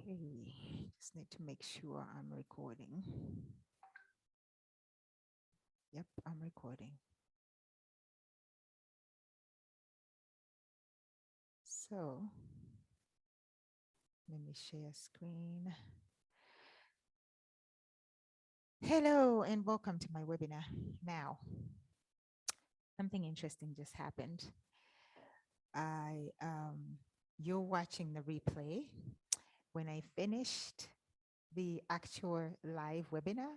Okay, just need to make sure I'm recording. Yep, I'm recording. So let me share screen. Hello and welcome to my webinar. Now, something interesting just happened. You're watching the replay. When I finished the actual live webinar,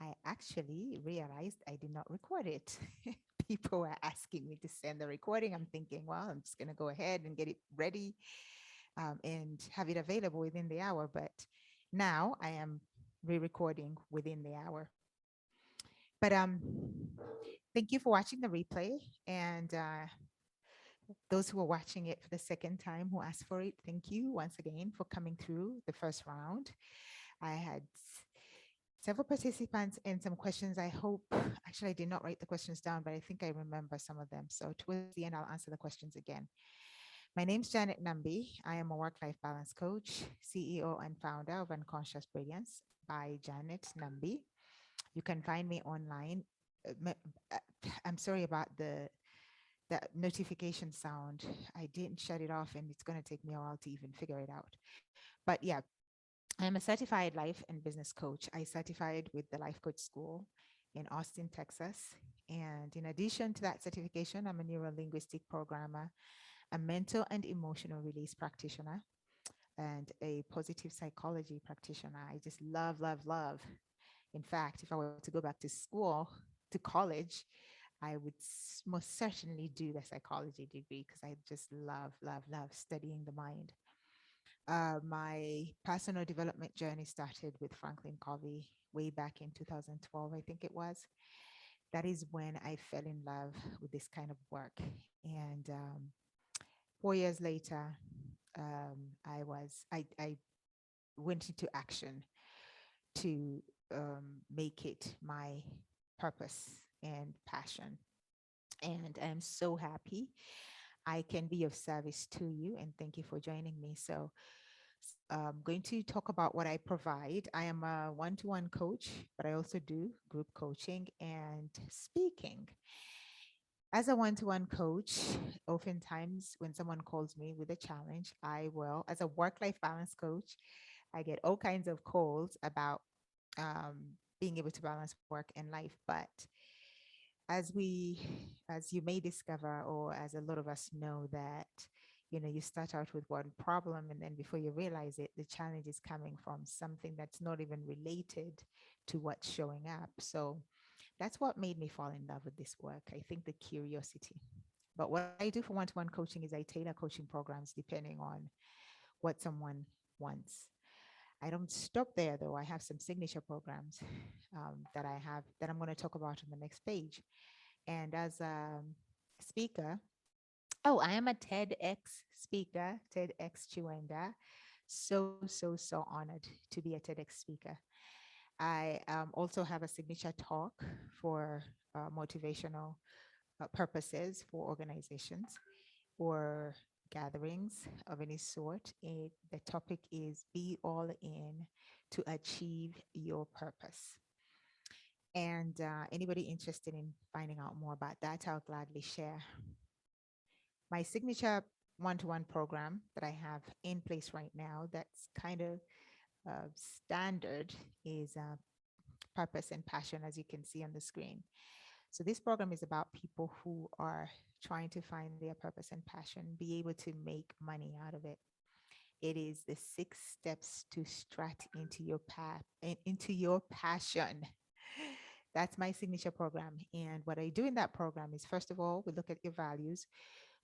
I actually realized I did not record it. People were asking me to send the recording. I'm thinking, well, I'm just going to go ahead and get it ready and have it available within the hour. But now I am re-recording within the hour. But thank you for watching the replay. And those who are watching it for the second time who asked for it, thank you once again for coming through the first round. I had several participants and some questions. I hope, actually, I did not write the questions down, but I think I remember some of them. So towards the end, I'll answer the questions again. My name's Janet Nambi. I am a work-life balance coach, CEO and founder of Unconscious Brilliance by Janet Nambi. You can find me online. I'm sorry about the notification sound. I didn't shut it off and it's going to take me a while to even figure it out. But yeah, I am a certified life and business coach. I certified with the Life Coach School in Austin, Texas. And in addition to that certification, I'm a neuro-linguistic programmer, a mental and emotional release practitioner, and a positive psychology practitioner. I just love, love, love. In fact, if I were to go back to school, to college, I would most certainly do the psychology degree because I just love, love, love studying the mind. My personal development journey started with Franklin Covey way back in 2012, I think it was. That is when I fell in love with this kind of work. And 4 years later, I went into action to make it my purpose and passion. And I'm so happy I can be of service to you. And thank you for joining me. So I'm going to talk about what I provide. I am a one-to-one coach, but I also do group coaching and speaking. As a one-to-one coach, oftentimes when someone calls me with a challenge, I will, as a work-life balance coach, I get all kinds of calls about being able to balance work and life. But as we, as you may discover, or as a lot of us know, that you start out with one problem, and then before you realize it, the challenge is coming from something that's not even related to what's showing up. So that's what made me fall in love with this work. I think the curiosity. But what I do for one-to-one coaching is I tailor coaching programs depending on what someone wants. I don't stop there though. I have some signature programs that I have that I'm going to talk about on the next page. And as a speaker, oh, I am a TEDx speaker, TEDx Chuenda. So honored to be a TEDx speaker. I also have a signature talk for motivational purposes for organizations or gatherings of any sort. The topic is Be All In to Achieve Your Purpose. And anybody interested in finding out more about that, I'll gladly share. My signature one-to-one program that I have in place right now that's kind of standard is purpose and passion, as you can see on the screen. So this program is about people who are trying to find their purpose and passion, be able to make money out of it. It is the 6 steps to strat into your path and into your passion. That's my signature program. And what I do in that program is, first of all, we look at your values.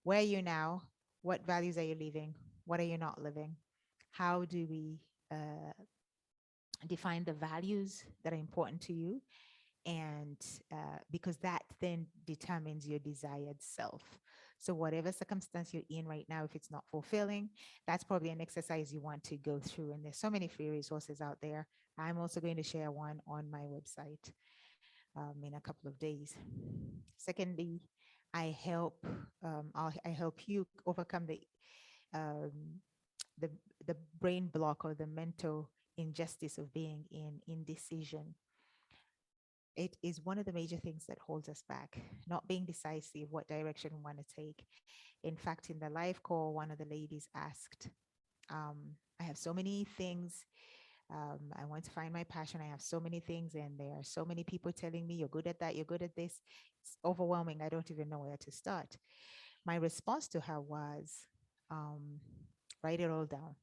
Where are you now? What values are you living? What are you not living? How do we define the values that are important to you? And because that then determines your desired self. So whatever circumstance you're in right now, if it's not fulfilling, that's probably an exercise you want to go through. And there's so many free resources out there. I'm also going to share one on my website in a couple of days. Secondly, I help I help you overcome um, the brain block or the mental injustice of being in indecision. It is one of the major things that holds us back, not being decisive what direction we want to take. In fact, in the live call, one of the ladies asked, I have so many things. I want to find my passion. I have so many things, and there are so many people telling me, you're good at that, you're good at this. It's overwhelming. I don't even know where to start. My response to her was, um, write it all down.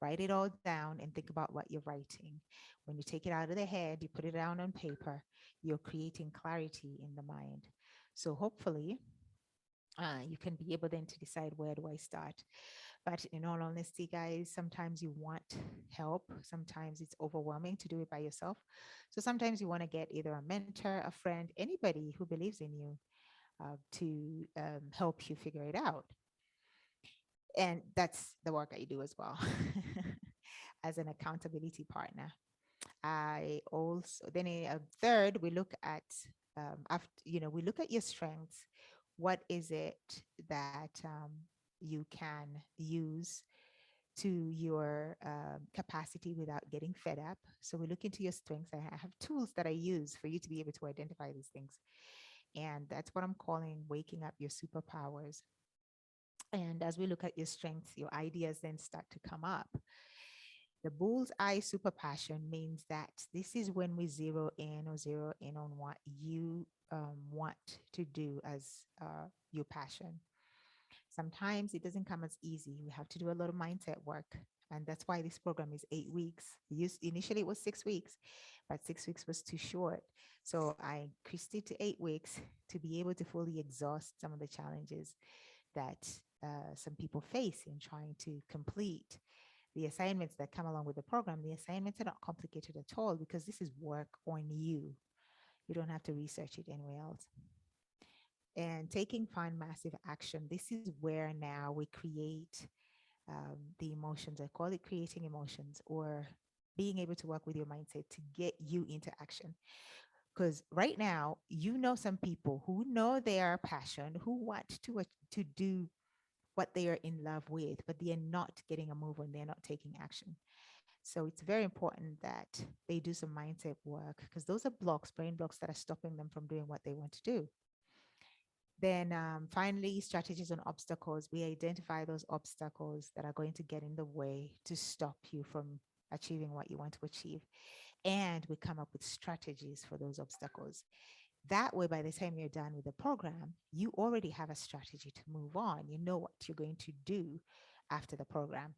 Write it all down and think about what you're writing. When you take it out of the head, you put it down on paper, you're creating clarity in the mind. So hopefully, you can be able then to decide, where do I start? But in all honesty, guys, sometimes you want help. Sometimes it's overwhelming to do it by yourself. So sometimes you want to get either a mentor, a friend, anybody who believes in you, to help you figure it out. And that's the work I do as well as an accountability partner. I also then a third, we look at after, we look at your strengths. What is it that you can use to your capacity without getting fed up? So we look into your strengths. I have tools that I use for you to be able to identify these things, and that's what I'm calling waking up your superpowers. And as we look at your strengths, your ideas then start to come up. The bullseye super passion means that this is when we zero in on what you want to do as your passion. Sometimes it doesn't come as easy. We have to do a lot of mindset work. And that's why this program is 8 weeks. Initially, it was 6 weeks, but 6 weeks was too short. So I increased it to 8 weeks to be able to fully exhaust some of the challenges that some people face in trying to complete the assignments that come along with the program. The assignments are not complicated at all because this is work on you. You don't have to research it anywhere else. And taking fun, massive action. This is where now we create the emotions. I call it creating emotions, or being able to work with your mindset to get you into action. Because right now, some people who know their passion, who want to do what they are in love with, but they are not getting a move on, they're not taking action. So it's very important that they do some mindset work, because those are blocks, brain blocks, that are stopping them from doing what they want to do. Then finally, strategies and obstacles. We identify those obstacles that are going to get in the way to stop you from achieving what you want to achieve. And we come up with strategies for those obstacles. That way, by the time you're done with the program, you already have a strategy to move on. You know what you're going to do after the program.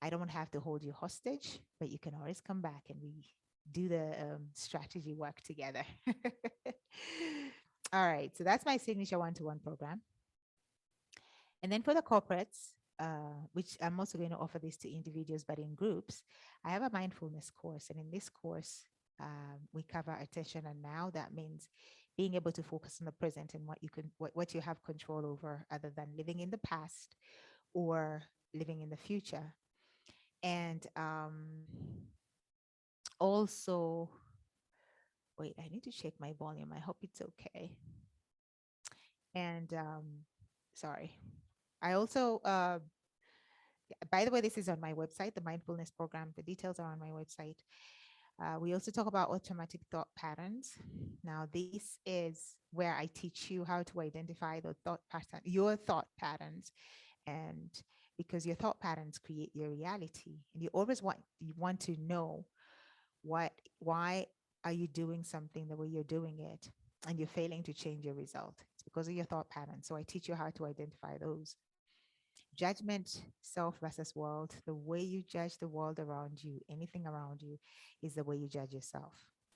I don't have to hold you hostage, but you can always come back and we do the strategy work together. All right. So that's my signature one-to-one program. And then for the corporates, which I'm also going to offer this to individuals, but in groups, I have a mindfulness course. And in this course, we cover attention and now. That means being able to focus on the present and what you have control over, other than living in the past or living in the future. And also, wait, I need to check my volume. I hope it's okay. And sorry. I also, by the way, this is on my website, the mindfulness program. The details are on my website. We also talk about automatic thought patterns. Now, this is where I teach you how to identify your thought patterns, and because your thought patterns create your reality, and you want to know why are you doing something the way you're doing it, and you're failing to change your result. It's because of your thought patterns. So I teach you how to identify those. Judgment, self versus world. The way you judge the world around you, anything around you, is the way you judge yourself.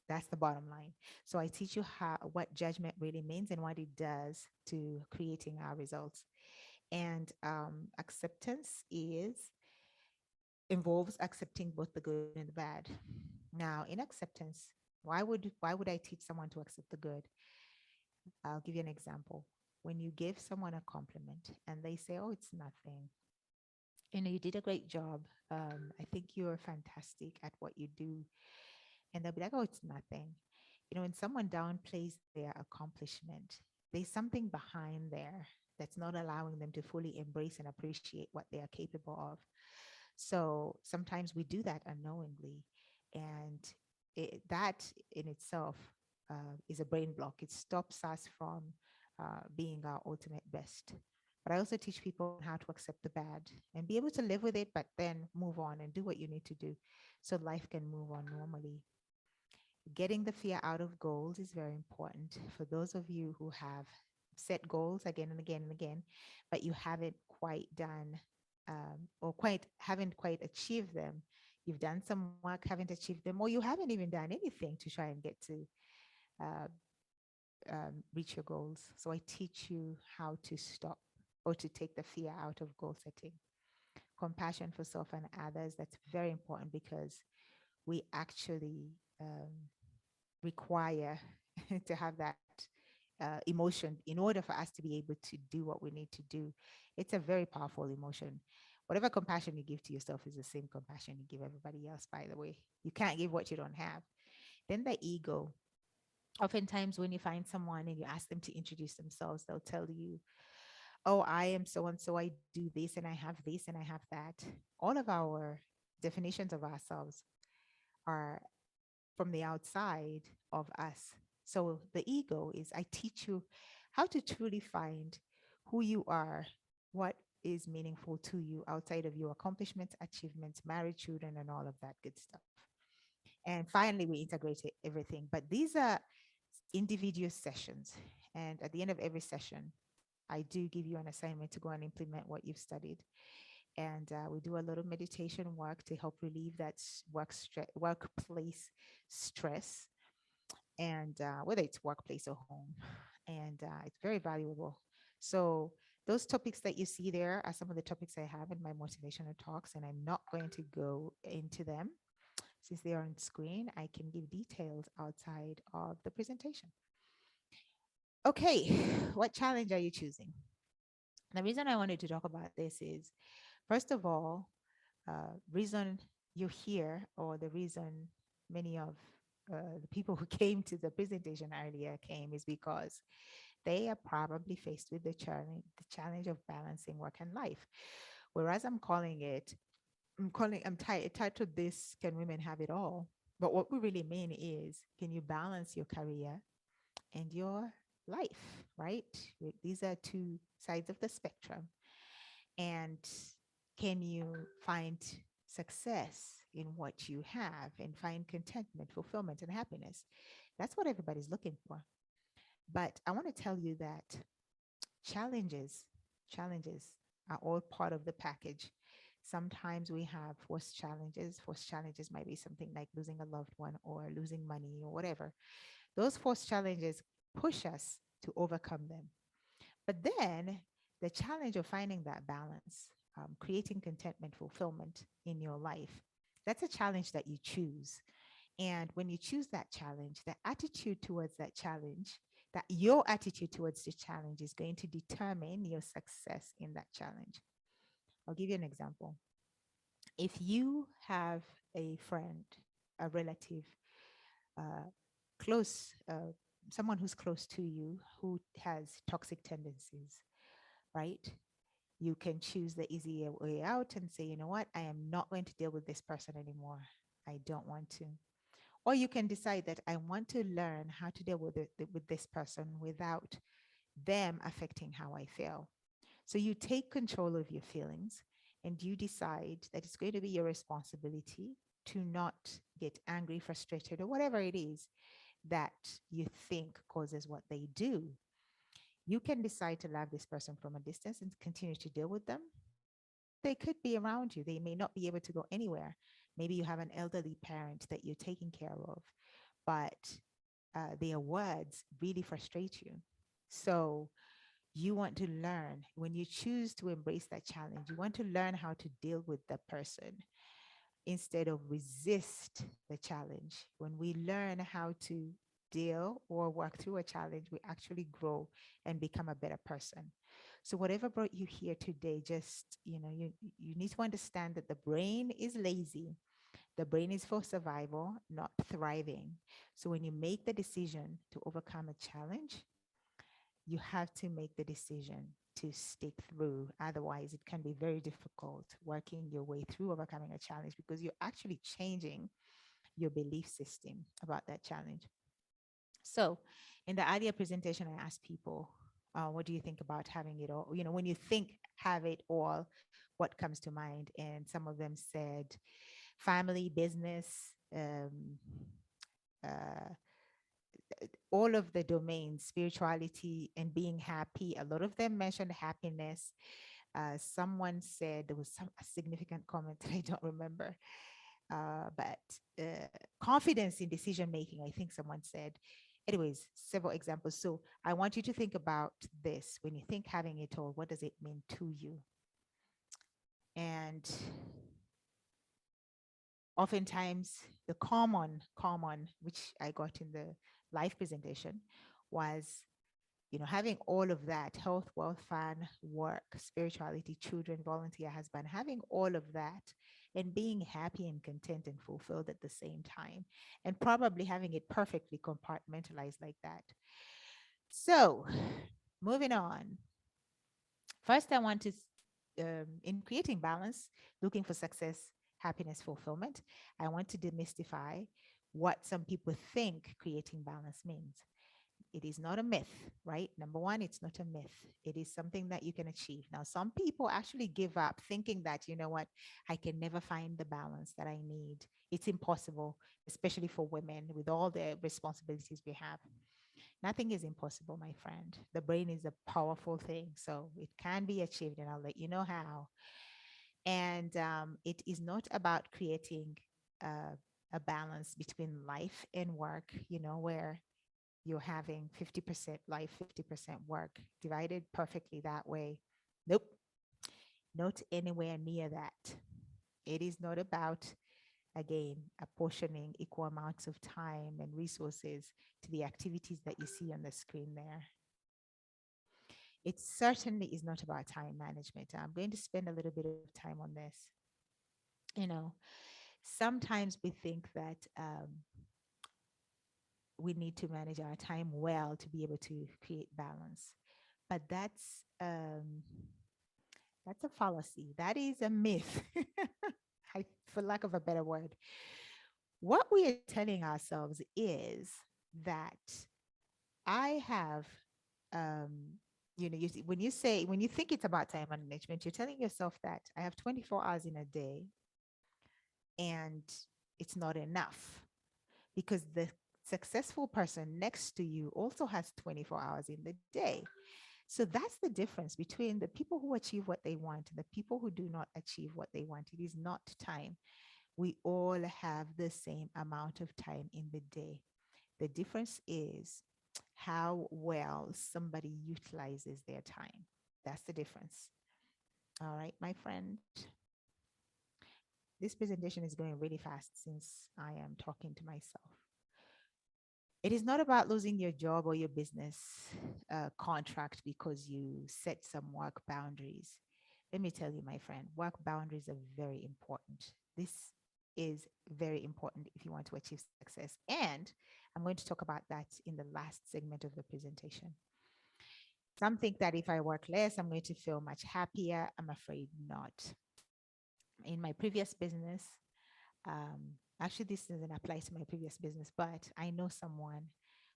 That's the bottom line. So I teach you what judgment really means and what it does to creating our results. And acceptance involves accepting both the good and the bad. Now, in acceptance, why would I teach someone to accept the good? I'll give you an example. When you give someone a compliment and they say, "Oh, it's nothing. You did a great job. I think you're fantastic at what you do." And they'll be like, "Oh, it's nothing." When someone downplays their accomplishment, there's something behind there that's not allowing them to fully embrace and appreciate what they are capable of. So sometimes we do that unknowingly. And that in itself is a brain block. It stops us from being our ultimate best. But I also teach people on how to accept the bad and be able to live with it, but then move on and do what you need to do so life can move on normally. Getting the fear out of goals is very important for those of you who have set goals again and again and again, but you haven't quite done or quite haven't quite achieved them. You've done some work, haven't achieved them, or you haven't even done anything to try and get to uh, reach your goals. So I teach you how to stop or to take the fear out of goal setting. Compassion for self and others, that's very important because we actually require to have that emotion in order for us to be able to do what we need to do. It's a very powerful emotion. Whatever compassion you give to yourself is the same compassion you give everybody else, by the way. You can't give what you don't have. Then the ego. Oftentimes, when you find someone and you ask them to introduce themselves, they'll tell you, oh, I am so and so, I do this and I have this and I have that. All of our definitions of ourselves are from the outside of us. So the ego is I teach you how to truly find who you are, what is meaningful to you outside of your accomplishments, achievements, marriage, children, and all of that good stuff. And finally, we integrate everything. But these are individual sessions. And at the end of every session, I do give you an assignment to go and implement what you've studied. And we do a little meditation work to help relieve that workplace stress, and whether it's workplace or home. And it's very valuable. So those topics that you see there are some of the topics I have in my motivational talks, and I'm not going to go into them since they are on screen. I can give details outside of the presentation. Okay, what challenge are you choosing? The reason I wanted to talk about this is, first of all, reason you're here, or the reason many of the people who came to the presentation earlier came, is because they are probably faced with the challenge of balancing work and life. Whereas I'm titled this, Can Women Have It All? But what we really mean is, can you balance your career and your life, right? These are two sides of the spectrum. And can you find success in what you have and find contentment, fulfillment, and happiness? That's what everybody's looking for. But I want to tell you that challenges, challenges are all part of the package. Sometimes we have forced challenges. Forced challenges might be something like losing a loved one or losing money or whatever. Those forced challenges push us to overcome them. But then the challenge of finding that balance, creating contentment, fulfillment in your life, that's a challenge that you choose. And when you choose that challenge, the attitude towards that challenge, that your attitude towards the challenge is going to determine your success in that challenge. I'll give you an example. If you have a friend, a relative, uh, close, someone who's close to you who has toxic tendencies, right? You can choose the easier way out and say, you know what, I am not going to deal with this person anymore. I don't want to. Or you can decide that I want to learn how to deal with this person without them affecting how I feel. So you take control of your feelings and you decide that it's going to be your responsibility to not get angry, frustrated, or whatever it is that you think causes what they do. You can decide to love this person from a distance and continue to deal with them, or they could be around you. They may not be able to go anywhere. Maybe you have an elderly parent that you're taking care of, but their words really frustrate you. So you want to learn, when you choose to embrace that challenge, you want to learn how to deal with the person instead of resist the challenge. When we learn how to deal or work through a challenge, we actually grow and become a better person. So whatever brought you here today, just, you need to understand that the brain is lazy. The brain is for survival, not thriving. So when you make the decision to overcome a challenge, you have to make the decision to stick through. Otherwise, it can be very difficult working your way through overcoming a challenge because you're actually changing your belief system about that challenge. So, in the earlier presentation, I asked people, what do you think about having it all? When you think have it all, what comes to mind? And some of them said family, business, uh, all of the domains, spirituality, and being happy. A lot of them mentioned happiness. Someone said there was some a significant comment that I don't remember, but confidence in decision making, I think someone said. Anyways, several examples. So I want you to think about this. When you think having it all, what does it mean to you? And oftentimes, the common, which I got in the live presentation, was having all of that: health, wealth, fun, work, spirituality, children, volunteer, husband, having all of that and being happy and content and fulfilled at the same time, and probably having it perfectly compartmentalized like that. So, moving on. First, I want to, in creating balance, looking for success, happiness, fulfillment, I want to demystify what some people think creating balance means. It is not a myth, right? Number one, it's not a myth. It is something that you can achieve. Now, some people actually give up thinking that, you know what, I can never find the balance that I need. It's impossible, especially for women with all the responsibilities we have. Nothing is impossible, my friend. The brain is a powerful thing, so it can be achieved, and I'll let you know how. And it is not about creating a balance between life and work, where you're having 50% life, 50% work, divided perfectly that way. Nope, not anywhere near that. It is not about, again, apportioning equal amounts of time and resources to the activities that you see on the screen there. It certainly is not about time management. I'm going to spend a little bit of time on this. You know, Sometimes we think that we need to manage our time well to be able to create balance, but that's a fallacy. That is a myth, for lack of a better word. What we are telling ourselves is that I have, when you think it's about time management, you're telling yourself that I have 24 hours in a day and it's not enough, because the successful person next to you also has 24 hours in the day. So that's the difference between the people who achieve what they want and the people who do not achieve what they want. It is not time. We all have the same amount of time in the day. The difference is how well somebody utilizes their time. That's the difference. All right, my friend. This presentation is going really fast since I am talking to myself. It is not about losing your job or your business contract because you set some work boundaries. Let me tell you, my friend, work boundaries are very important. This is very important if you want to achieve success. And I'm going to talk about that in the last segment of the presentation. Some think that if I work less, I'm going to feel much happier. I'm afraid not. In my previous business, actually, this doesn't apply to my previous business, but I know someone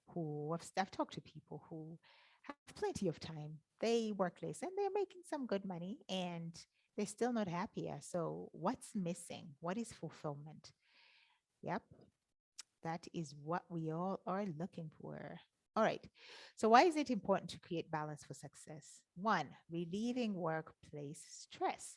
I've talked to people who have plenty of time. They work less and they're making some good money and they're still not happier. So, what's missing? What is fulfillment? Yep, that is what we all are looking for. All right. So, why is it important to create balance for success? One, relieving workplace stress.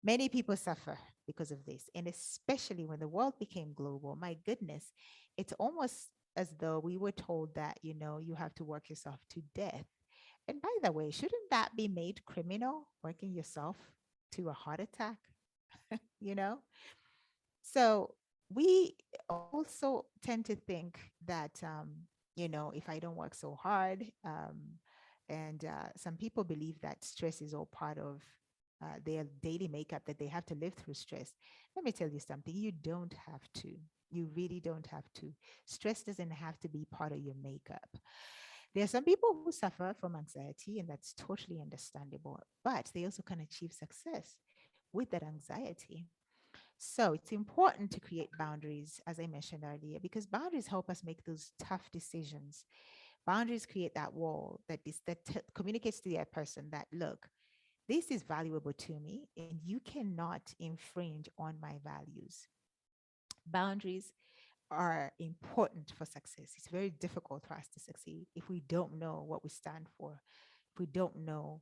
Many people suffer because of this, and especially when the world became global. My goodness, it's almost as though we were told that, you have to work yourself to death. And by the way, shouldn't that be made criminal, working yourself to a heart attack? you know? So we also tend to think that, if I don't work so hard, and some people believe that stress is all part of their daily makeup, that they have to live through stress. Let me tell you something. You don't have to. You really don't have to. Stress doesn't have to be part of your makeup. There are some people who suffer from anxiety, and that's totally understandable, but they also can achieve success with that anxiety. So it's important to create boundaries, as I mentioned earlier, because boundaries help us make those tough decisions. Boundaries create that wall that communicates to the other person that, look, this is valuable to me, and you cannot infringe on my values. Boundaries are important for success. It's very difficult for us to succeed if we don't know what we stand for, if we don't know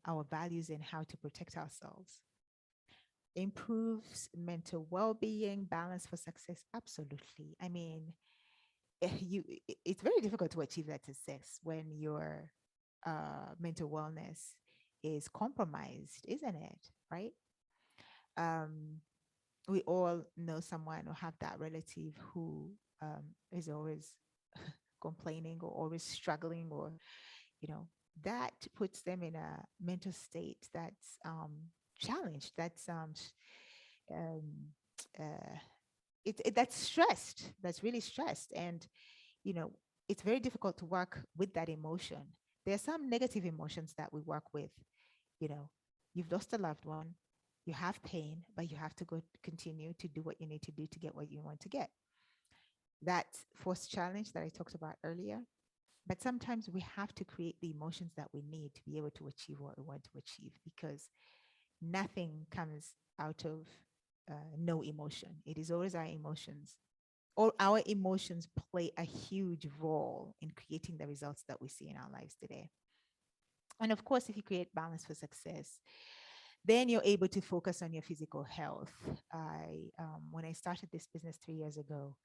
our values and how to protect ourselves. Improves mental well-being, balance for success. Absolutely. I mean, it's very difficult to achieve that success when your mental wellness is compromised, isn't it? Right? Um, we all know someone or have that relative who is always complaining or always struggling, or you know that puts them in a mental state that's challenged, that's um, uh, that's stressed, that's really stressed. And you know it's very difficult to work with that emotion. There are some negative emotions that we work with. you know you've lost a loved one, you have pain, but you have to go continue to do what you need to do to get what you want to get. That forced challenge that I talked about earlier. But sometimes we have to create the emotions that we need to be able to achieve what we want to achieve, because nothing comes out of no emotion. It is always our emotions, or our emotions play a huge role in creating the results that we see in our lives today. And of course, if you create balance for success, then you're able to focus on your physical health. When I started this business 3 years ago,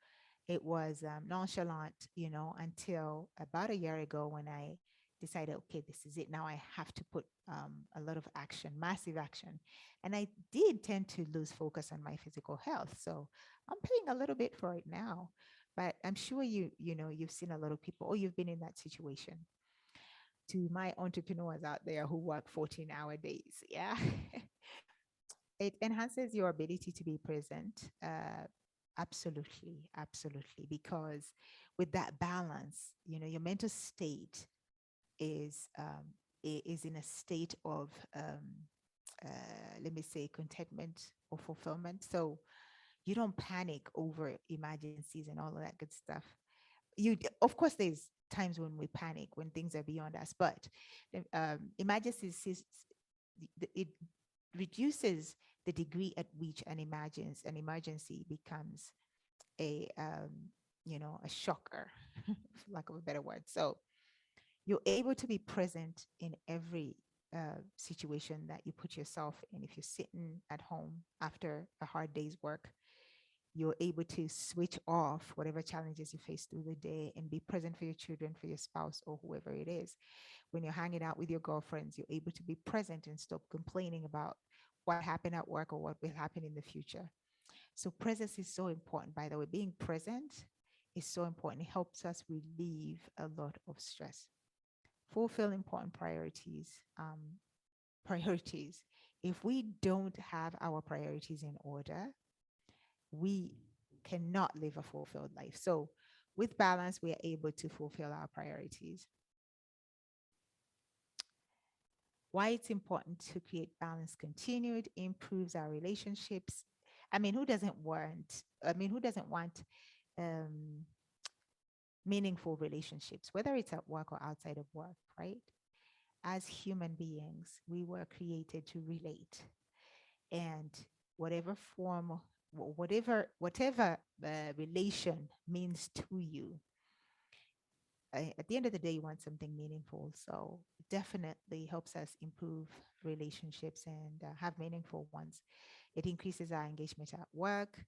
it was nonchalant, until about a year ago when I decided, okay, this is it. Now I have to put a lot of action, massive action. And I did tend to lose focus on my physical health. So I'm paying a little bit for it now. But I'm sure you've seen a lot of people, or you've been in that situation. To my entrepreneurs out there who work 14-hour days, yeah. It enhances your ability to be present. Absolutely, absolutely. Because with that balance, your mental state is is in a state of let me say contentment or fulfillment. So you don't panic over emergencies and all of that good stuff. Of course, there's times when we panic when things are beyond us, but emergencies it reduces the degree at which an emergency becomes a shocker, for lack of a better word. So you're able to be present in every situation that you put yourself in. If you're sitting at home after a hard day's work, you're able to switch off whatever challenges you face through the day and be present for your children, for your spouse, or whoever it is. When you're hanging out with your girlfriends, you're able to be present and stop complaining about what happened at work or what will happen in the future. So presence is so important, by the way. Being present is so important. It helps us relieve a lot of stress. Fulfill important priorities. Priorities. If we don't have our priorities in order, we cannot live a fulfilled life. So with balance, we are able to fulfill our priorities. Why it's important to create balance continued, improves our relationships. Who doesn't want um, meaningful relationships, whether it's at work or outside of work, right? As human beings, we were created to relate, and whatever form, whatever relation means to you, at the end of the day, you want something meaningful. So it definitely helps us improve relationships and have meaningful ones. It increases our engagement at work.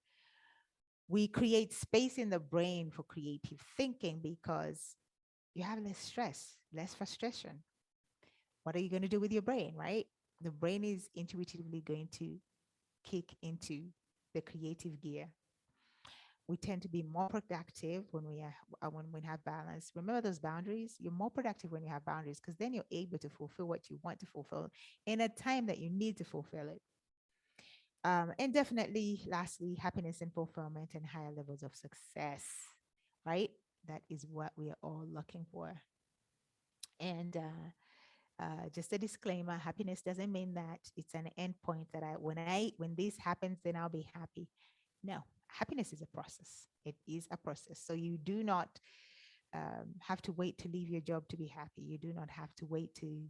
We create space in the brain for creative thinking because you have less stress, less frustration. What are you going to do with your brain, right? The brain is intuitively going to kick into the creative gear. We tend to be more productive when we have balance. Remember those boundaries. You're more productive when you have boundaries, because then you're able to fulfill what you want to fulfill in a time that you need to fulfill it. And definitely, lastly, happiness and fulfillment and higher levels of success, right? That is what we are all looking for. And just a disclaimer: happiness doesn't mean that it's an end point that when this happens, then I'll be happy. No, happiness is a process. It is a process. So you do not have to wait to leave your job to be happy. You do not have to wait to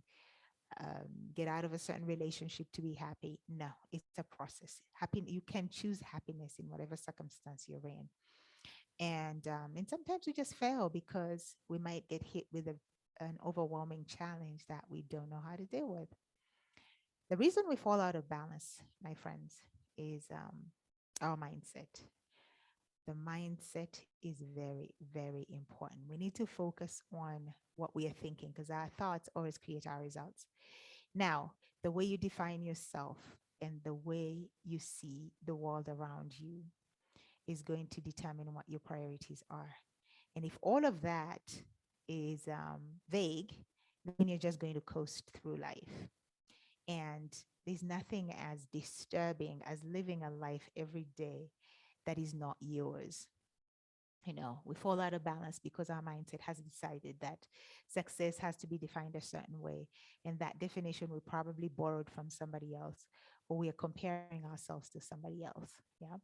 get out of a certain relationship to be happy. No, it's a process. You can choose happiness in whatever circumstance you're in. And sometimes we just fail because we might get hit with an overwhelming challenge that we don't know how to deal with. The reason we fall out of balance, my friends, is our mindset. The mindset is very, very important. We need to focus on what we are thinking because our thoughts always create our results. Now, the way you define yourself and the way you see the world around you is going to determine what your priorities are. And if all of that is vague, then you're just going to coast through life. And there's nothing as disturbing as living a life every day that is not yours. We fall out of balance because our mindset has decided that success has to be defined a certain way. And that definition we probably borrowed from somebody else, or we are comparing ourselves to somebody else. Yeah.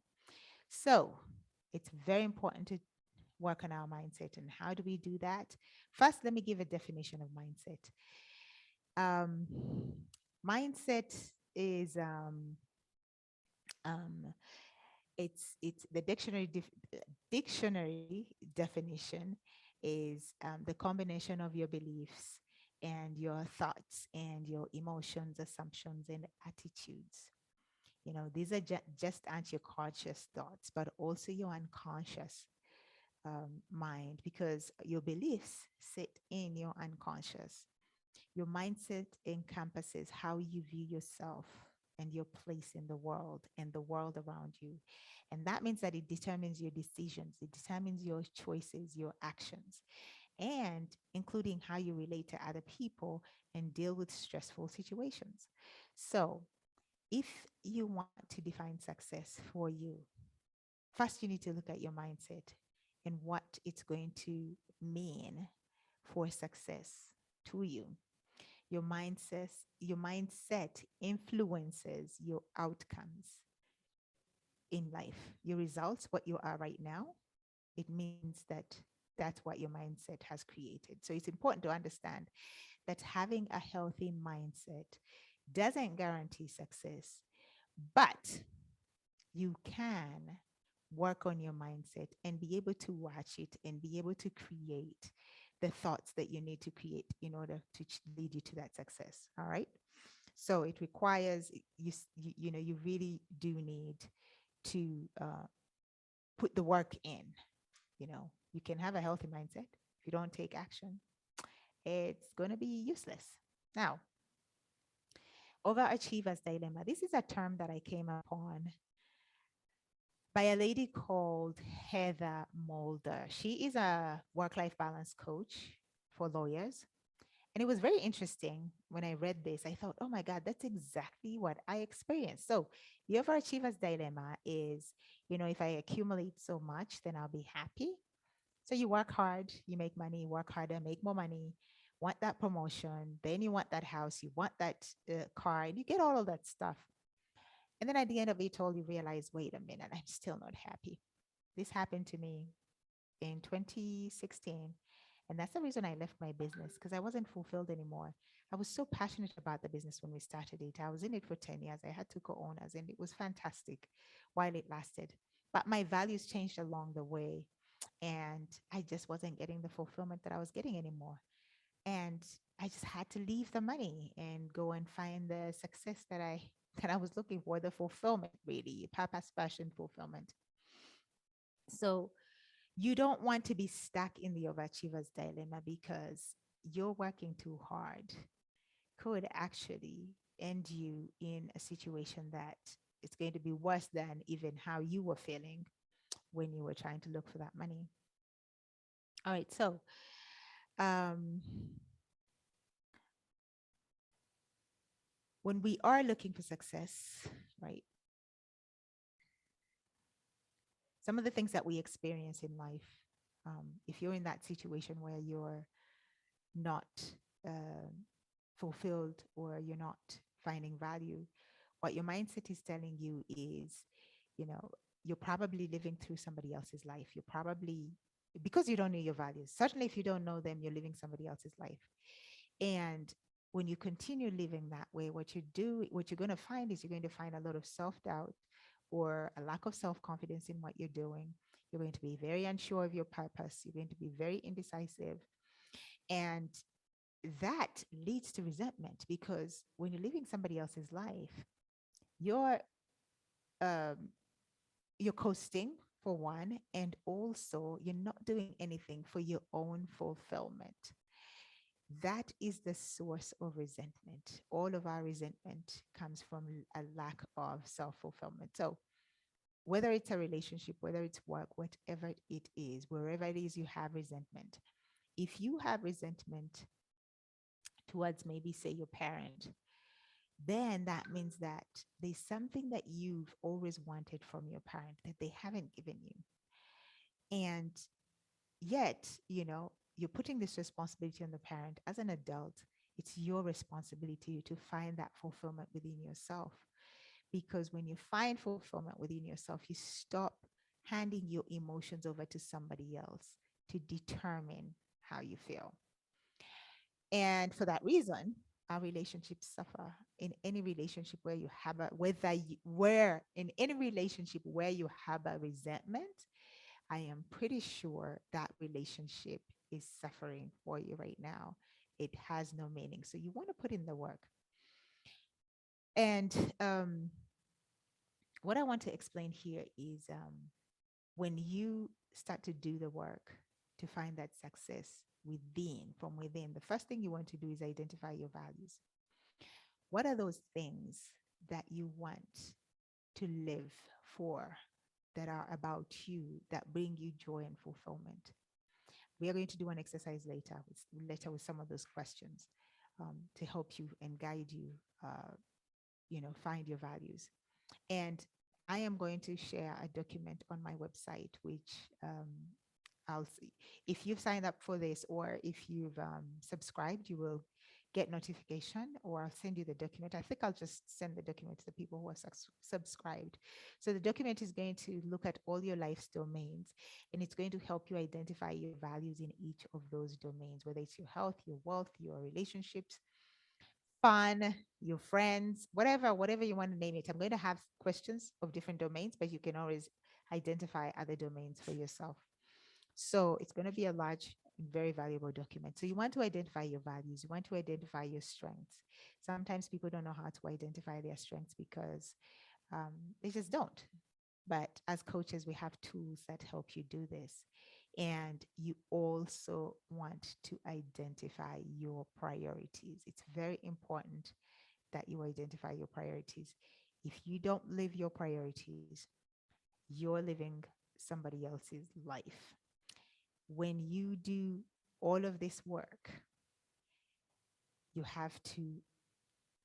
So it's very important to work on our mindset. And how do we do that? First, let me give a definition of mindset. Um, Mindset is um, it's the dictionary definition is the combination of your beliefs and your thoughts and your emotions, assumptions, and attitudes. These are just aren't your conscious thoughts, but also your unconscious mind, because your beliefs sit in your unconscious. Your mindset encompasses how you view yourself and your place in the world and the world around you. And that means that it determines your decisions, it determines your choices, your actions, and including how you relate to other people and deal with stressful situations. So, if you want to define success for you, first you need to look at your mindset and what it's going to mean for success to you. Your mindset influences your outcomes in life. Your results, what you are right now, it means that that's what your mindset has created. So it's important to understand that having a healthy mindset doesn't guarantee success, but you can work on your mindset and be able to watch it and be able to create the thoughts that you need to create in order to lead you to that success. All right. So it requires you really do need to put the work in. You can have a healthy mindset. If you don't take action, it's going to be useless. Now, overachievers dilemma. This is a term that I came upon by a lady called Heather Mulder. She is a work life balance coach for lawyers. And it was very interesting when I read this. I thought, oh my God, that's exactly what I experienced. So, the overachiever's dilemma is, if I accumulate so much, then I'll be happy. So, you work hard, you make money, work harder, make more money, want that promotion, then you want that house, you want that car, and you get all of that stuff. And then at the end of it all, you realize, wait a minute, I'm still not happy. This happened to me in 2016. And that's the reason I left my business, because I wasn't fulfilled anymore. I was so passionate about the business when we started it. I was in it for 10 years. I had two co-owners and it was fantastic while it lasted. But my values changed along the way. And I just wasn't getting the fulfillment that I was getting anymore. And I just had to leave the money and go and find the success that I was looking for, the fulfillment, really, purpose, passion, fulfillment. So you don't want to be stuck in the overachiever's dilemma, because you're working too hard could actually end you in a situation that it's going to be worse than even how you were feeling when you were trying to look for that money. All right. So, um, when we are looking for success, right, some of the things that we experience in life, if you're in that situation where you're not fulfilled or you're not finding value, what your mindset is telling you is, you know, you're probably living through somebody else's life. You're probably, because you don't know your values. Certainly, if you don't know them, you're living somebody else's life. And when you continue living that way, what you're going to find is you're going to find a lot of self-doubt or a lack of self-confidence in what you're doing. You're going to be very unsure of your purpose. You're going to be very indecisive. And that leads to resentment because when you're living somebody else's life, you're um, you're coasting for one, and also you're not doing anything for your own fulfillment. That is the source of resentment. All of our resentment comes from a lack of self fulfillment. So, whether it's a relationship, whether it's work, whatever it is, wherever it is you have resentment, if you have resentment towards maybe, say, your parent, then that means that there's something that you've always wanted from your parent that they haven't given you. And yet, you're putting this responsibility on the parent. As an adult, it's your responsibility to find that fulfillment within yourself. Because when you find fulfillment within yourself, you stop handing your emotions over to somebody else to determine how you feel. And for that reason, our relationships suffer. In any relationship where you have where in any relationship where you have a resentment, I am pretty sure that relationship is suffering for you right now. It has no meaning. So you want to put in the work. And what I want to explain here is when you start to do the work to find that success from within, the first thing you want to do is identify your values. What are those things that you want to live for, that are about you, that bring you joy and fulfillment? We are going to do an exercise later with some of those questions to help you and guide you, find your values. And I am going to share a document on my website, which I'll see. If you've signed up for this or if you've subscribed, you will get notification, or I'll send you the document. I think I'll just send the document to the people who are subscribed. So the document is going to look at all your life's domains, and it's going to help you identify your values in each of those domains, whether it's your health, your wealth, your relationships, fun, your friends, whatever you want to name it. I'm going to have questions of different domains, but you can always identify other domains for yourself. So it's going to be a large and very valuable document. So you want to identify your values. You want to identify your strengths. Sometimes people don't know how to identify their strengths because they just don't. But as coaches, we have tools that help you do this. And you also want to identify your priorities. It's very important that you identify your priorities. If you don't live your priorities, you're living somebody else's life. When you do all of this work, you have to,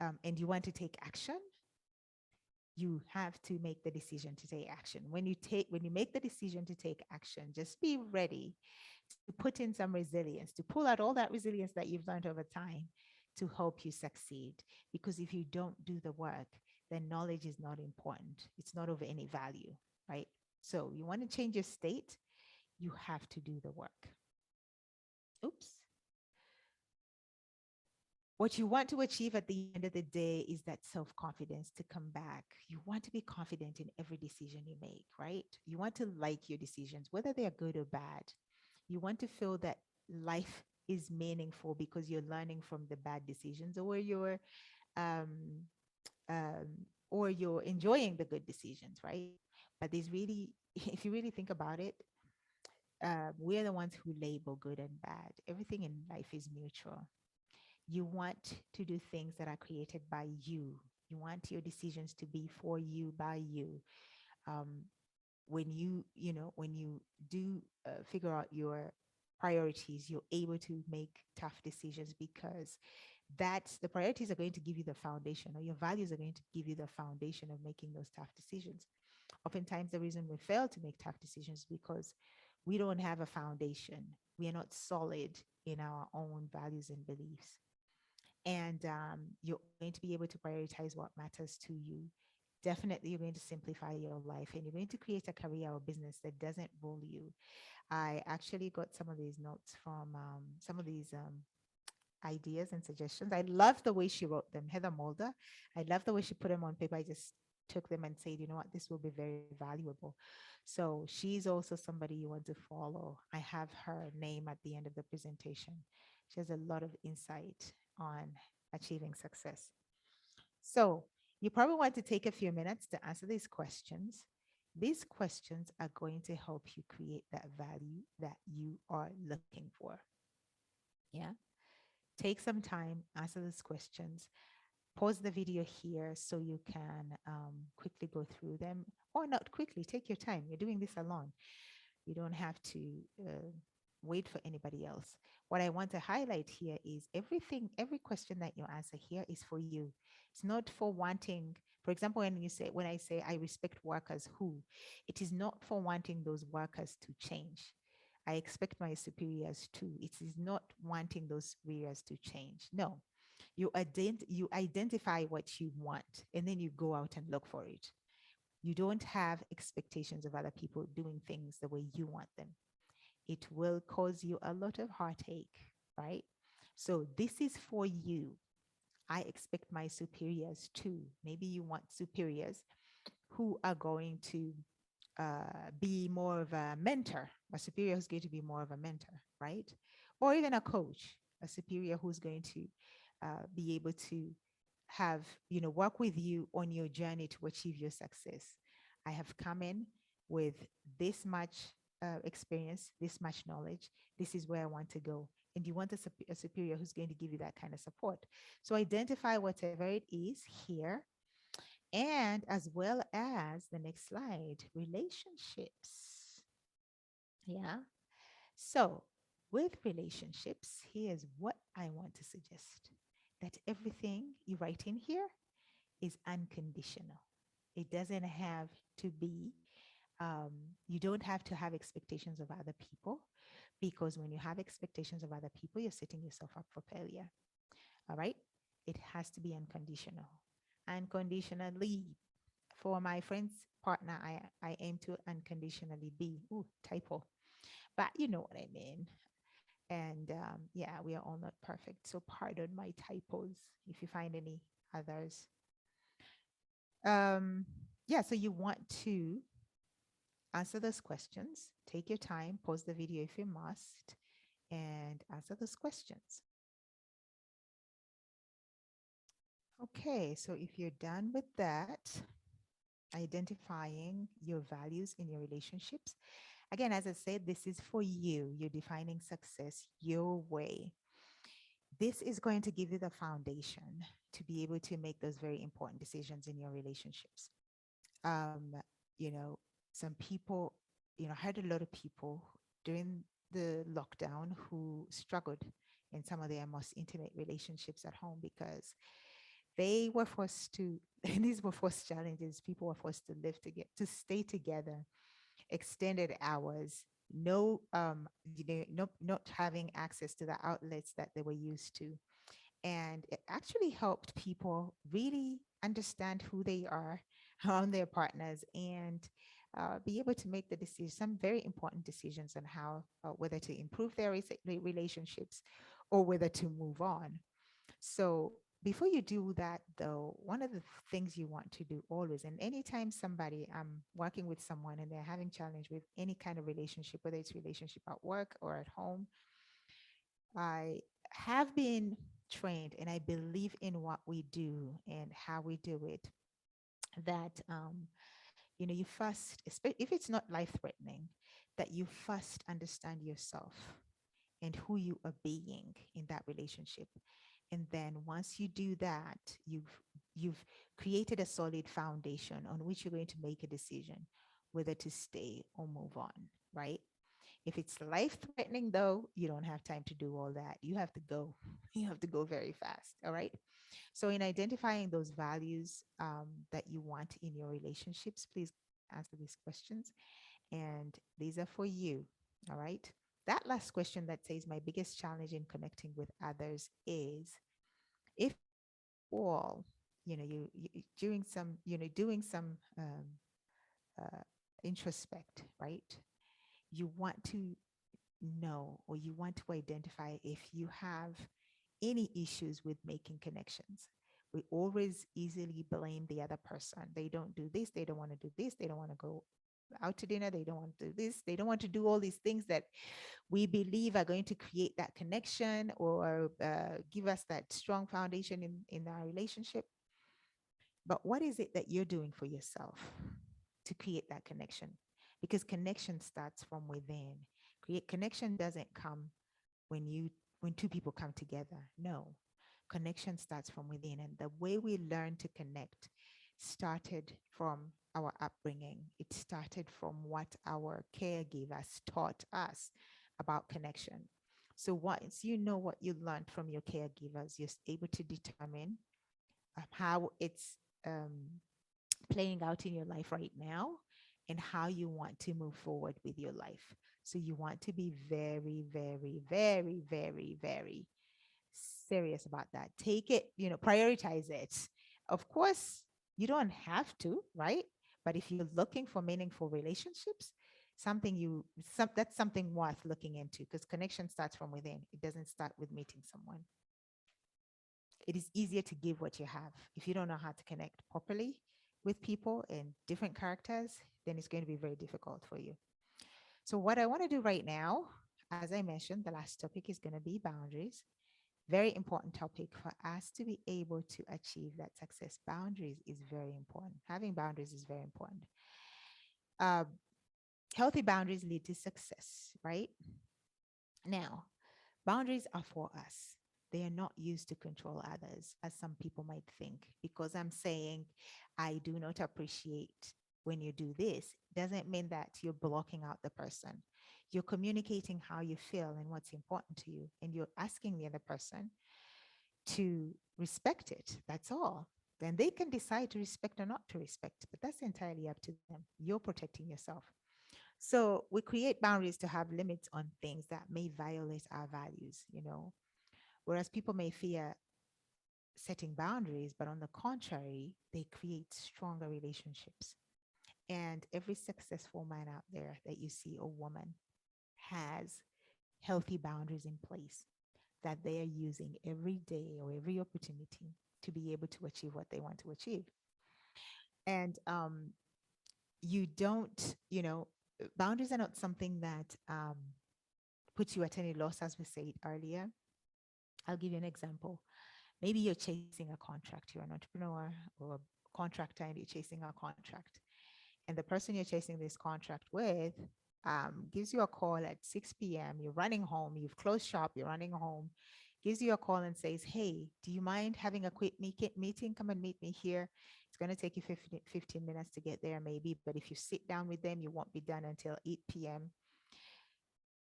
and you want to take action, you have to make the decision to take action. When you make the decision to take action, just be ready to put in some resilience, to pull out all that resilience that you've learned over time to help you succeed. Because if you don't do the work, then knowledge is not important. It's not of any value, right? So you want to change your state, you have to do the work. Oops. What you want to achieve at the end of the day is that self-confidence to come back. You want to be confident in every decision you make, right? You want to like your decisions, whether they are good or bad. You want to feel that life is meaningful because you're learning from the bad decisions, um, um, or you're enjoying the good decisions, right? But there's really, if you really think about it, we're the ones who label good and bad. Everything in life is mutual. You want to do things that are created by you. You want your decisions to be for you, by you. Um, when you do figure out your priorities, you're able to make tough decisions because that's the priorities are going to give you the foundation, or your values are going to give you the foundation of making those tough decisions. Oftentimes, the reason we fail to make tough decisions is because we don't have a foundation. We are not solid in our own values and beliefs. and you're going to be able to prioritize what matters to you. Definitely, you're going to simplify your life, and you're going to create a career or business that doesn't roll you. I actually got some of these notes from some of these ideas and suggestions. I love the way she wrote them, Heather Mulder. I love the way she put them on paper. I just took them and said, you know what, this will be very valuable. So she's also somebody you want to follow. I have her name at the end of the presentation. She has a lot of insight on achieving success. So you probably want to take a few minutes to answer these questions. These questions are going to help you create that value that you are looking for. Yeah. Take some time, answer these questions. Pause the video here so you can quickly go through them, or not quickly. Take your time. You're doing this alone. You don't have to wait for anybody else. What I want to highlight here is everything, every question that you answer here is for you. It's not for wanting, for example, when I say I respect workers who, it is not for wanting those workers to change. I expect my superiors to. It is not wanting those superiors to change. No, you identify what you want and then you go out and look for it. You don't have expectations of other people doing things the way you want them. It will cause you a lot of heartache, right? So this is for you. I expect my superiors too. Maybe you want superiors who are going to be more of a mentor, a superior who's going to be more of a mentor, right? Or even a coach, a superior who's going to be able to have, work with you on your journey to achieve your success. I have come in with this much experience, this much knowledge. This is where I want to go. And you want a superior who's going to give you that kind of support. So identify whatever it is here, and as well as the next slide, relationships. Yeah. So, with relationships, here's what I want to suggest, that everything you write in here is unconditional. It doesn't have to be, um, you don't have to have expectations of other people, because when you have expectations of other people, you're setting yourself up for failure. All right. It has to be unconditional. Unconditionally. For my friend's partner, I aim to unconditionally be. Ooh, typo. But you know what I mean. And yeah, we are all not perfect. So pardon my typos if you find any others. Um, yeah, so you want to answer those questions. Take your time, pause the video if you must, and answer those questions. Okay, so if you're done with that, identifying your values in your relationships. Again, as I said, this is for you. You're defining success your way. This is going to give you the foundation to be able to make those very important decisions in your relationships. Um, you know, some people, I heard a lot of people during the lockdown who struggled in some of their most intimate relationships at home because they were forced to, and these were forced challenges. People were forced to live together, to stay together, extended hours, no, not having access to the outlets that they were used to. And it actually helped people really understand who they are around their partners, and be able to make the decision, some very important decisions on how, whether to improve their relationships or whether to move on. So before you do that, though, one of the things you want to do always, and anytime somebody, I'm working with someone and they're having challenge with any kind of relationship, whether it's relationship at work or at home, I have been trained and I believe in what we do and how we do it, that, you first, if it's not life threatening, that you first understand yourself and who you are being in that relationship. And then once you do that, you've created a solid foundation on which you're going to make a decision whether to stay or move on, right? If it's life threatening, though, you don't have time to do all that. You have to go. You have to go very fast. All right. So, in identifying those values that you want in your relationships, please answer these questions. And these are for you. All right. That last question that says, my biggest challenge in connecting with others is, If all, doing some, doing some uh, introspect, right? You want to know, or you want to identify if you have any issues with making connections. We always easily blame the other person. They don't do this, they don't want to do this, they don't want to go out to dinner, they don't want to do this, they don't want to do all these things that we believe are going to create that connection, or give us that strong foundation in our relationship. But what is it that you're doing for yourself to create that connection? Because connection starts from within. Create connection doesn't come when you when two people come together. No. Connection starts from within. And the way we learn to connect started from our upbringing. It started from what our caregivers taught us about connection. So once you know what you learned from your caregivers, you're able to determine how it's playing out in your life right now, and how you want to move forward with your life. So you want to be very, very, very, very, very serious about that. Take it, prioritize it. Of course, you don't have to, right? But if you're looking for meaningful relationships, that's something worth looking into, because connection starts from within. It doesn't start with meeting someone. It is easier to give what you have. If you don't know how to connect properly with people and different characters, then it's going to be very difficult for you. So, what I want to do right now, as I mentioned, the last topic is going to be boundaries. Very important topic for us to be able to achieve that success. Boundaries is very important. Having boundaries is very important. Uh, Healthy boundaries lead to success, right? Now, boundaries are for us. They are not used to control others, as some people might think. Because I'm saying, I do not appreciate when you do this, doesn't mean that you're blocking out the person. You're communicating how you feel and what's important to you, and you're asking the other person to respect it. That's all. Then they can decide to respect or not to respect, but that's entirely up to them. You're protecting yourself. So we create boundaries to have limits on things that may violate our values. Whereas people may fear setting boundaries, but on the contrary, they create stronger relationships. And every successful man out there that you see, or woman, has healthy boundaries in place that they are using every day or every opportunity to be able to achieve what they want to achieve. And you don't, boundaries are not something that puts you at any loss, as we said earlier. I'll give you an example. Maybe you're chasing a contract, you're an entrepreneur or a contractor, and you're chasing a contract. And the person you're chasing this contract with gives you a call at 6 p.m. You're running home, you've closed shop, you're running home, gives you a call and says, hey, do you mind having a quick meeting? Come and meet me here. It's going to take you 15 minutes to get there, maybe. But if you sit down with them, you won't be done until 8 p.m.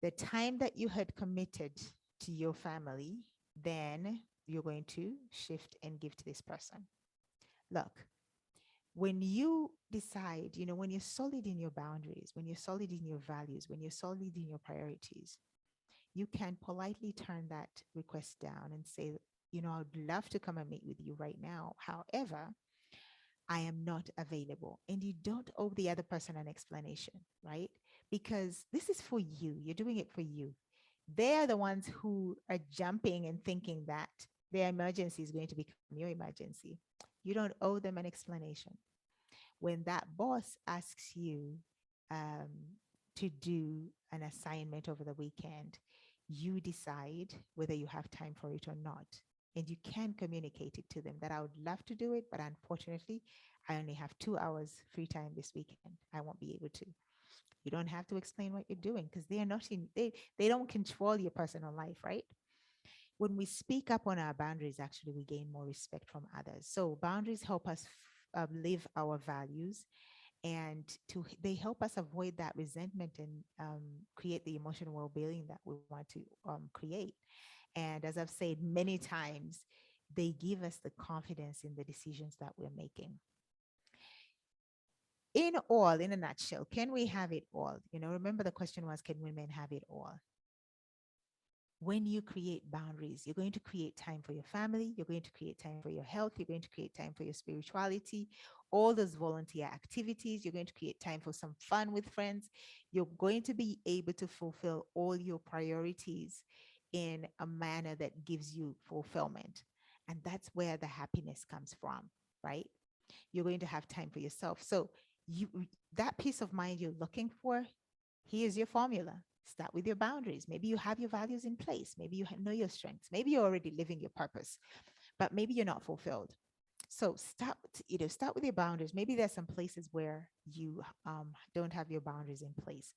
The time that you had committed to your family, then you're going to shift and give to this person. Look, when you decide, when you're solid in your boundaries, when you're solid in your values, when you're solid in your priorities, you can politely turn that request down and say, I'd love to come and meet with you right now. However, I am not available. And you don't owe the other person an explanation, right? Because this is for you. You're doing it for you. They're the ones who are jumping and thinking that their emergency is going to become your emergency. You don't owe them an explanation. When that boss asks you um, to do an assignment over the weekend, you decide whether you have time for it or not. And you can communicate it to them that I would love to do it, but unfortunately, I only have 2 hours free time this weekend. I won't be able to. You don't have to explain what you're doing, because they are not in they don't control your personal life, right? When we speak up on our boundaries, actually we gain more respect from others. So boundaries help us live our values, and they help us avoid that resentment and create the emotional well-being that we want to create. And as I've said many times, they give us the confidence in the decisions that we're making. In a nutshell, can we have it all? Remember the question was, can women have it all? When you create boundaries, you're going to create time for your family, you're going to create time for your health, you're going to create time for your spirituality, all those volunteer activities, you're going to create time for some fun with friends. You're going to be able to fulfill all your priorities in a manner that gives you fulfillment. And that's where the happiness comes from, right? You're going to have time for yourself. So you that peace of mind you're looking for, here's your formula. Start with your boundaries. Maybe you have your values in place. Maybe you know your strengths. Maybe you're already living your purpose, but maybe you're not fulfilled. So start with your boundaries. Maybe there's some places where you don't have your boundaries in place.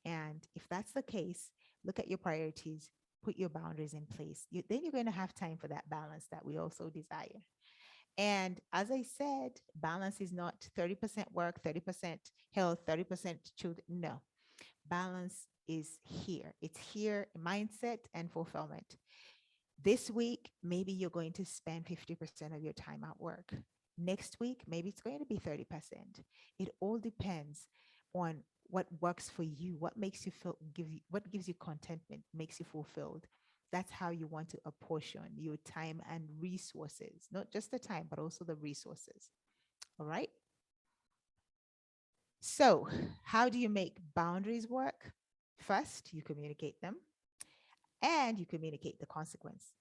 And if that's the case, look at your priorities, put your boundaries in place. Then you're going to have time for that balance that we also desire. And as I said, balance is not 30% work, 30% health, 30% children. No, balance is here. It's here, mindset and fulfillment. This week, maybe you're going to spend 50% of your time at work. Next week, maybe it's going to be 30%. It all depends on what works for you, what makes you feel, what gives you contentment, makes you fulfilled. That's how you want to apportion your time and resources, not just the time, but also the resources. All right. So, how do you make boundaries work? First, you communicate them and you communicate the consequence.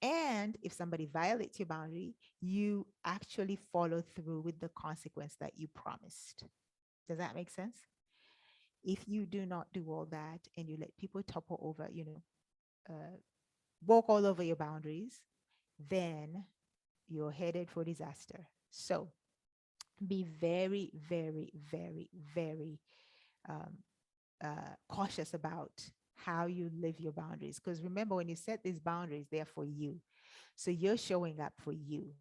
And if somebody violates your boundary, you actually follow through with the consequence that you promised. Does that make sense? If you do not do all that and you let people topple over, walk all over your boundaries, then you're headed for disaster. So be very, very, very, very um, cautious about how you live your boundaries. Because remember, when you set these boundaries, they're for you. So you're showing up for you.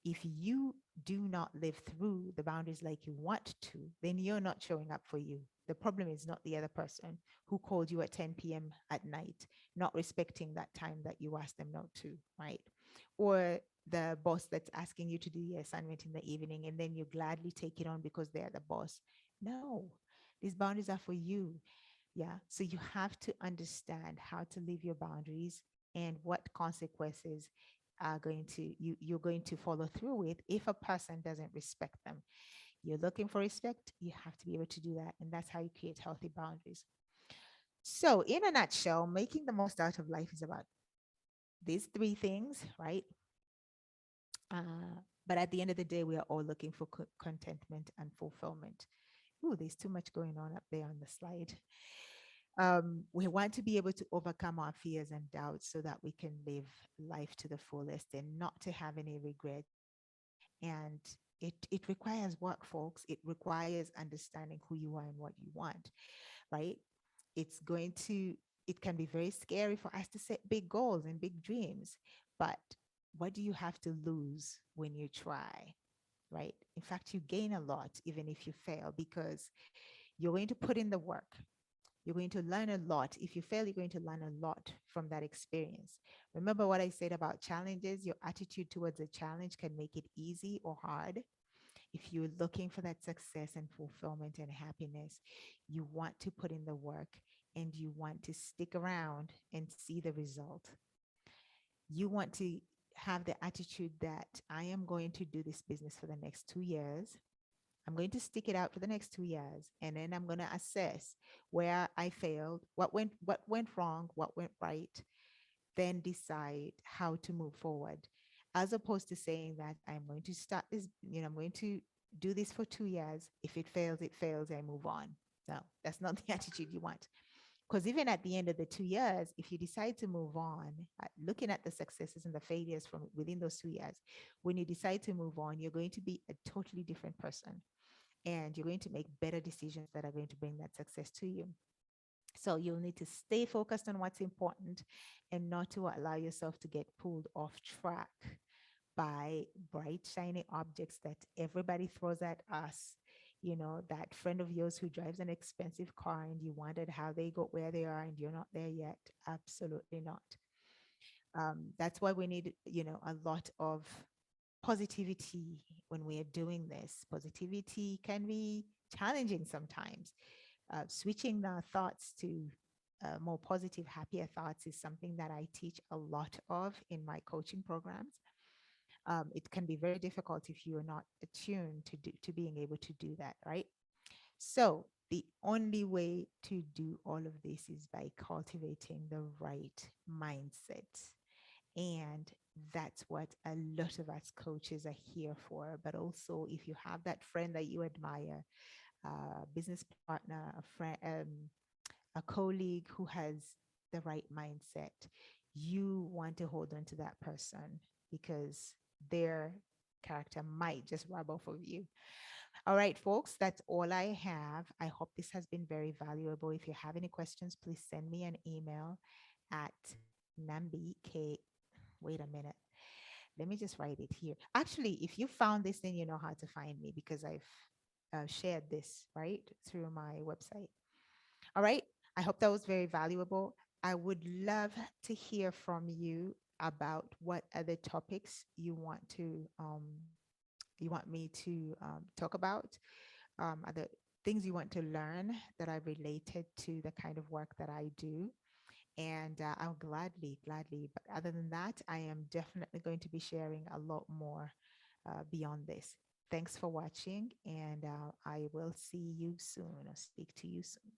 If you do not live through the boundaries like you want to, then you're not showing up for you. The problem is not the other person who called you at 10 p.m. at night, not respecting that time that you asked them not to, right? Or the boss that's asking you to do your assignment in the evening and then you gladly take it on because they're the boss. No, these boundaries are for you. Yeah. So you have to understand how to live your boundaries and what consequences are you're going to follow through with if a person doesn't respect them. You're looking for respect, you have to be able to do that. And that's how you create healthy boundaries. So, in a nutshell, making the most out of life is about these three things, right? But at the end of the day, we are all looking for contentment and fulfillment. Ooh, there's too much going on up there on the slide. We want to be able to overcome our fears and doubts so that we can live life to the fullest and not to have any regrets. And it requires work, folks. It requires understanding who you are and what you want, right? It's going to, it can be very scary for us to set big goals and big dreams, but what do you have to lose when you try, right? In fact, you gain a lot even if you fail because you're going to put in the work. You're going to learn a lot. If you fail, you're going to learn a lot from that experience. Remember what I said about challenges? Your attitude towards a challenge can make it easy or hard. If you're looking for that success and fulfillment and happiness, you want to put in the work and you want to stick around and see the result. You want to have the attitude that I am going to do this business for the next 2 years. I'm going to stick it out for the next 2 years, and then I'm going to assess where I failed, what went wrong, what went right, then decide how to move forward. As opposed to saying that I'm going to start this, I'm going to do this for 2 years. If it fails, it fails, I move on. No, that's not the attitude you want. Because even at the end of the 2 years, if you decide to move on, looking at the successes and the failures from within those 2 years, when you decide to move on, you're going to be a totally different person and you're going to make better decisions that are going to bring that success to you. So you'll need to stay focused on what's important and not to allow yourself to get pulled off track by bright, shiny objects that everybody throws at us. That friend of yours who drives an expensive car and you wondered how they got where they are and you're not there yet. Absolutely not. That's why we need, a lot of positivity when we are doing this. Positivity can be challenging sometimes. Switching our thoughts to more positive, happier thoughts is something that I teach a lot of in my coaching programs. It can be very difficult if you are not attuned to being able to do that, right? So the only way to do all of this is by cultivating the right mindset. And that's what a lot of us coaches are here for. But also, if you have that friend that you admire, a business partner, a friend, a colleague who has the right mindset, you want to hold on to that person because their character might just rub off of you. All right, folks, that's all I have. I hope this has been very valuable. If you have any questions, please send me an email at Nambi K. Wait a minute. Let me just write it here. Actually, if you found this, then you know how to find me because I've shared this right through my website. All right. I hope that was very valuable. I would love to hear from you about what other topics you want me to talk about, other things you want to learn that are related to the kind of work that I do. And I'll gladly. But other than that, I am definitely going to be sharing a lot more beyond this. Thanks for watching, and I will see you soon or speak to you soon.